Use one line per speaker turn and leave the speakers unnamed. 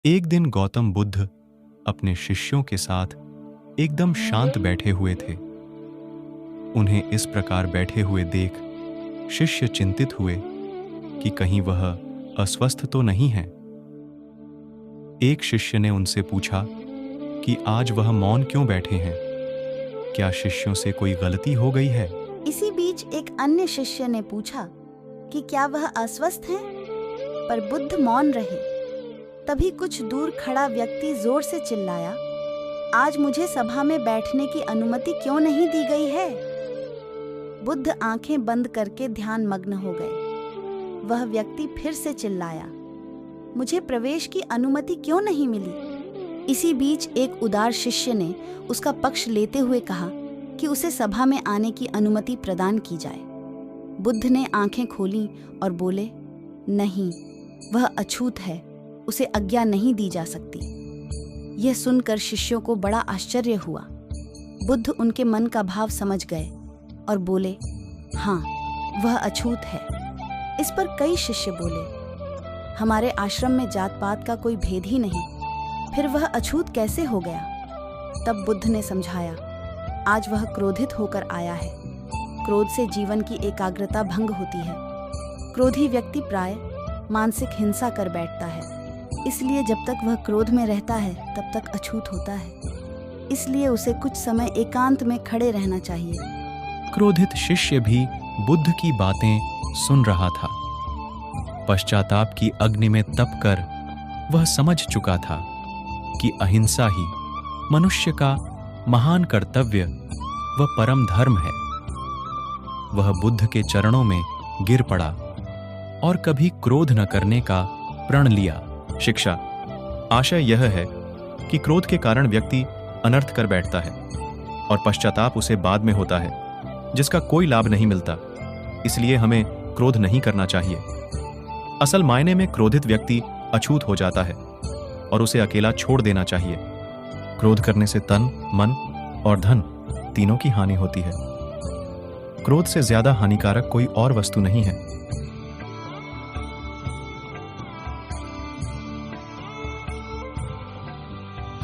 एक दिन गौतम बुद्ध अपने शिष्यों के साथ एकदम शांत बैठे हुए थे। उन्हें इस प्रकार बैठे हुए देख शिष्य चिंतित हुए कि कहीं वह अस्वस्थ तो नहीं है। एक शिष्य ने उनसे पूछा कि आज वह मौन क्यों बैठे हैं? क्या शिष्यों से कोई गलती हो गई है?
इसी बीच एक अन्य शिष्य ने पूछा कि क्या वह अस्वस्थ हैं? पर बुद्ध मौन रहे। तभी कुछ दूर खड़ा व्यक्ति जोर से चिल्लाया, आज मुझे सभा में बैठने की अनुमति क्यों नहीं दी गई है? बुद्ध आंखें बंद करके ध्यान मग्न हो गए। वह व्यक्ति फिर से चिल्लाया, मुझे प्रवेश की अनुमति क्यों नहीं मिली? इसी बीच एक उदार शिष्य ने उसका पक्ष लेते हुए कहा कि उसे सभा में आने की अनुमति प्रदान की जाए। बुद्ध ने आंखें खोलीं और बोले, नहीं, वह अछूत है, उसे आज्ञा नहीं दी जा सकती। यह सुनकर शिष्यों को बड़ा आश्चर्य हुआ। बुद्ध उनके मन का भाव समझ गए और बोले, हाँ, वह अछूत है। इस पर कई शिष्य बोले, हमारे आश्रम में जात पात का कोई भेद ही नहीं, फिर वह अछूत कैसे हो गया? तब बुद्ध ने समझाया, आज वह क्रोधित होकर आया है। क्रोध से जीवन की एकाग्रता भंग होती है। क्रोधी व्यक्ति प्राय मानसिक हिंसा कर बैठता है। इसलिए जब तक वह क्रोध में रहता है तब तक अछूत होता है। इसलिए उसे कुछ समय एकांत में खड़े रहना चाहिए।
क्रोधित शिष्य भी बुद्ध की बातें सुन रहा था। पश्चाताप की अग्नि में तप कर वह समझ चुका था कि अहिंसा ही मनुष्य का महान कर्तव्य व परम धर्म है। वह बुद्ध के चरणों में गिर पड़ा और कभी क्रोध न करने का प्रण लिया। शिक्षा आशय यह है कि क्रोध के कारण व्यक्ति अनर्थ कर बैठता है और पश्चाताप उसे बाद में होता है, जिसका कोई लाभ नहीं मिलता। इसलिए हमें क्रोध नहीं करना चाहिए। असल मायने में क्रोधित व्यक्ति अछूत हो जाता है और उसे अकेला छोड़ देना चाहिए। क्रोध करने से तन, मन और धन तीनों की हानि होती है। क्रोध से ज्यादा हानिकारक कोई और वस्तु नहीं है।